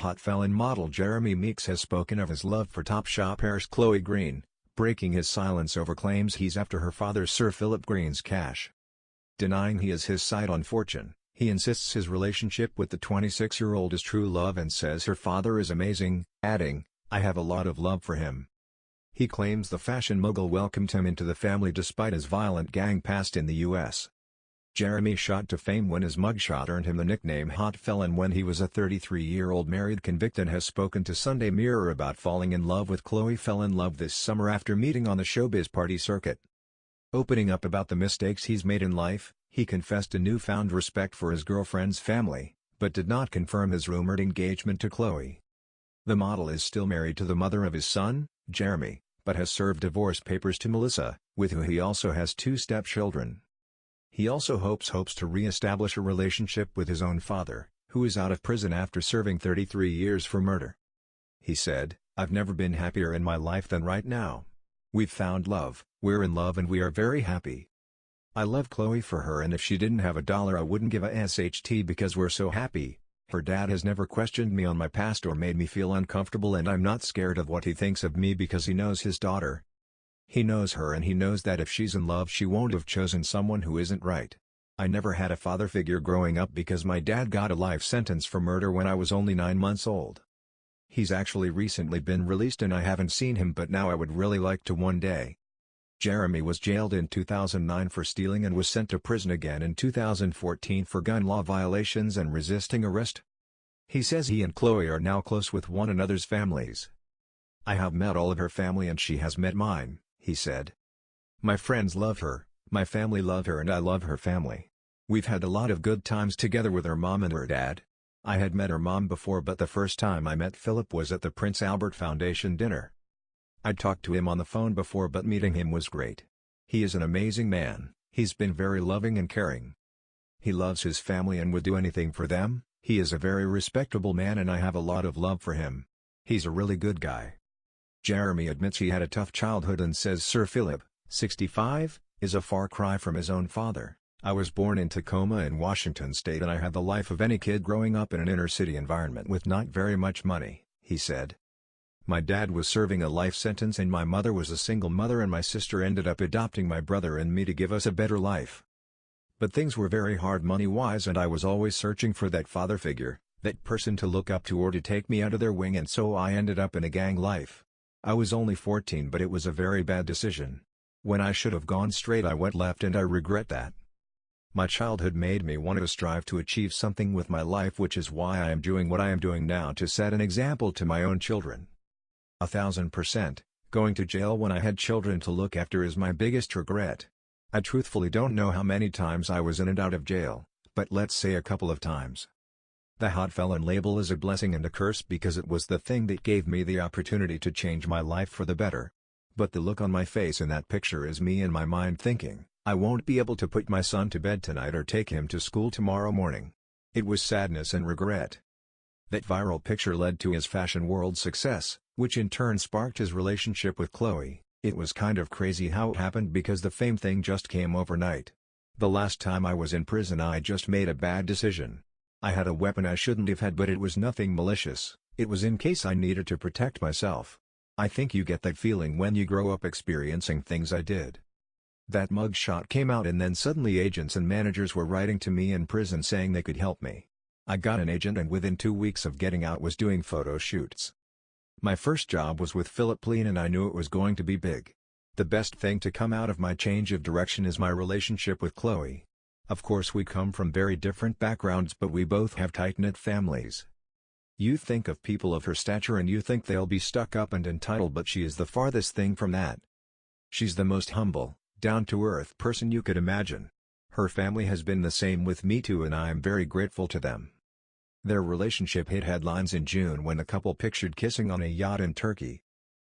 Hot felon model Jeremy Meeks has spoken of his love for Topshop heiress Chloe Green, breaking his silence over claims he's after her father Sir Philip Green's cash. Denying he is his sight on fortune, he insists his relationship with the 26-year-old is true love and says her father is amazing, adding, "I have a lot of love for him." He claims the fashion mogul welcomed him into the family despite his violent gang past in the U.S. Jeremy shot to fame when his mugshot earned him the nickname Hot Felon when he was a 33-year-old married convict and has spoken to Sunday Mirror about falling in love with Chloe. Fell in love this summer after meeting on the showbiz party circuit. Opening up about the mistakes he's made in life, he confessed a newfound respect for his girlfriend's family, but did not confirm his rumored engagement to Chloe. The model is still married to the mother of his son, Jeremy, but has served divorce papers to Melissa, with who he also has 2 stepchildren. He also hopes to re-establish a relationship with his own father, who is out of prison after serving 33 years for murder. He said, "I've never been happier in my life than right now. We've found love, we're in love and we are very happy. I love Chloe for her and if she didn't have $1 I wouldn't give a SHT because we're so happy. Her dad has never questioned me on my past or made me feel uncomfortable and I'm not scared of what he thinks of me because he knows his daughter. He knows her and he knows that if she's in love she won't have chosen someone who isn't right. I never had a father figure growing up because my dad got a life sentence for murder when I was only 9 months old. He's actually recently been released and I haven't seen him but now I would really like to one day." Jeremy was jailed in 2009 for stealing and was sent to prison again in 2014 for gun law violations and resisting arrest. He says he and Chloe are now close with one another's families. "I have met all of her family and she has met mine," he said. "My friends love her, my family love her and I love her family. We've had a lot of good times together with her mom and her dad. I had met her mom before but the first time I met Philip was at the Prince Albert Foundation dinner. I'd talked to him on the phone before but meeting him was great. He is an amazing man, he's been very loving and caring. He loves his family and would do anything for them, he is a very respectable man and I have a lot of love for him. He's a really good guy." Jeremy admits he had a tough childhood and says Sir Philip, 65, is a far cry from his own father. "I was born in Tacoma in Washington state and I had the life of any kid growing up in an inner-city environment with not very much money," he said. "My dad was serving a life sentence and my mother was a single mother and my sister ended up adopting my brother and me to give us a better life. But things were very hard money-wise and I was always searching for that father figure, that person to look up to or to take me under their wing and so I ended up in a gang life. I was only 14 but it was a very bad decision. When I should have gone straight I went left and I regret that. My childhood made me want to strive to achieve something with my life which is why I am doing what I am doing now to set an example to my own children. 1000%, going to jail when I had children to look after is my biggest regret. I truthfully don't know how many times I was in and out of jail, but let's say a couple of times. The hot felon label is a blessing and a curse because it was the thing that gave me the opportunity to change my life for the better. But the look on my face in that picture is me in my mind thinking, I won't be able to put my son to bed tonight or take him to school tomorrow morning. It was sadness and regret." That viral picture led to his fashion world success, which in turn sparked his relationship with Chloe. It was kind of crazy how it happened because the fame thing just came overnight. "The last time I was in prison I just made a bad decision. I had a weapon I shouldn't have had but it was nothing malicious, it was in case I needed to protect myself. I think you get that feeling when you grow up experiencing things I did." That mugshot came out and then suddenly agents and managers were writing to me in prison saying they could help me. I got an agent and within 2 weeks of getting out was doing photo shoots. My first job was with Philip Plein and I knew it was going to be big. The best thing to come out of my change of direction is my relationship with Chloe. Of course we come from very different backgrounds but we both have tight-knit families. You think of people of her stature and you think they'll be stuck up and entitled but she is the farthest thing from that. She's the most humble, down-to-earth person you could imagine. Her family has been the same with me too and I am very grateful to them." Their relationship hit headlines in June when the couple pictured kissing on a yacht in Turkey.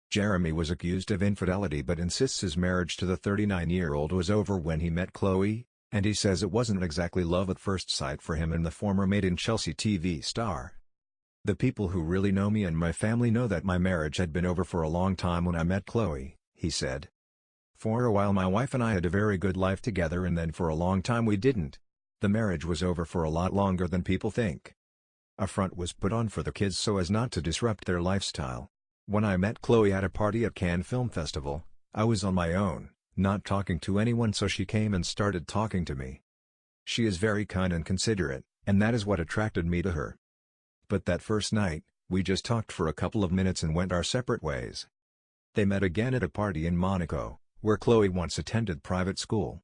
Jeremy was accused of infidelity but insists his marriage to the 39-year-old was over when he met Chloe, and he says it wasn't exactly love at first sight for him and the former Made in Chelsea TV star. "The people who really know me and my family know that my marriage had been over for a long time when I met Chloe," he said. "For a while my wife and I had a very good life together and then for a long time we didn't. The marriage was over for a lot longer than people think." A front was put on for the kids so as not to disrupt their lifestyle. When I met Chloe at a party at Cannes Film Festival, I was on my own, not talking to anyone, so she came and started talking to me. She is very kind and considerate, and that is what attracted me to her. But that first night, we just talked for a couple of minutes and went our separate ways. They met again at a party in Monaco, where Chloe once attended private school.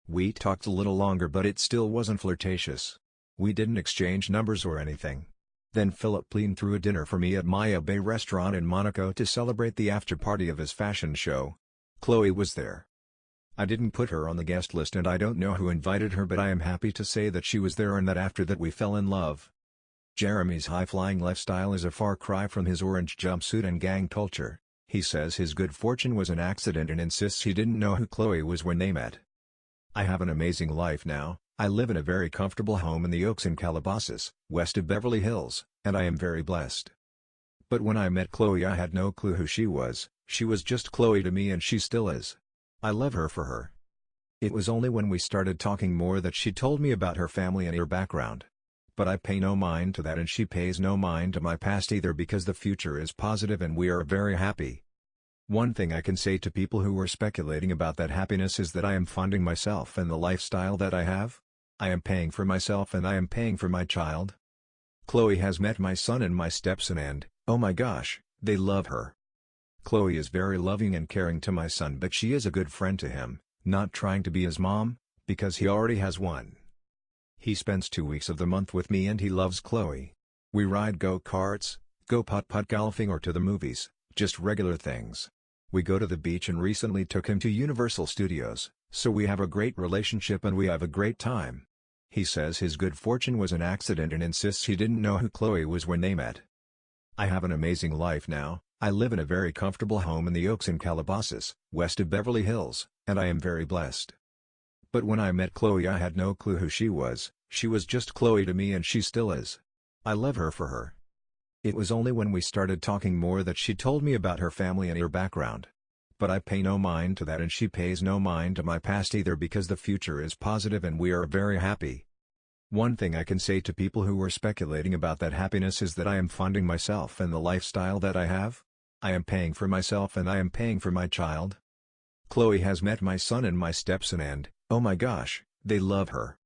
We talked a little longer, but it still wasn't flirtatious. We didn't exchange numbers or anything. Then Philip Plein threw a dinner for me at Maya Bay restaurant in Monaco to celebrate the after-party of his fashion show. Chloe was there. I didn't put her on the guest list and I don't know who invited her, but I am happy to say that she was there and that after that we fell in love. Jeremy's high-flying lifestyle is a far cry from his orange jumpsuit and gang culture. He says his good fortune was an accident and insists he didn't know who Chloe was when they met. I have an amazing life now. I live in a very comfortable home in the Oaks in Calabasas, west of Beverly Hills, and I am very blessed. But when I met Chloe I had no clue who she was just Chloe to me and she still is. I love her for her. It was only when we started talking more that she told me about her family and her background. But I pay no mind to that and she pays no mind to my past either because the future is positive and we are very happy. One thing I can say to people who were speculating about that happiness is that I am funding myself and the lifestyle that I have. I am paying for myself and I am paying for my child. Chloe has met my son and my stepson and, oh my gosh, they love her. Chloe is very loving and caring to my son, but she is a good friend to him, not trying to be his mom, because he already has one. He spends 2 weeks of the month with me and he loves Chloe. We ride go-karts, go putt-putt golfing or to the movies, just regular things. We go to the beach and recently took him to Universal Studios, so we have a great relationship and we have a great time. He says his good fortune was an accident and insists he didn't know who Chloe was when they met. I have an amazing life now. I live in a very comfortable home in the Oaks in Calabasas, west of Beverly Hills, and I am very blessed. But when I met Chloe I had no clue who she was just Chloe to me and she still is. I love her for her. It was only when we started talking more that she told me about her family and her background. But I pay no mind to that and she pays no mind to my past either because the future is positive and we are very happy. One thing I can say to people who were speculating about that happiness is that I am funding myself and the lifestyle that I have. I am paying for myself and I am paying for my child. Chloe has met my son and my stepson and, oh my gosh, they love her.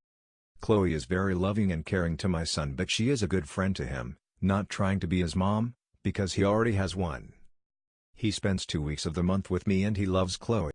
Chloe is very loving and caring to my son, but she is a good friend to him, not trying to be his mom, because he already has one. He spends 2 weeks of the month with me and he loves Chloe.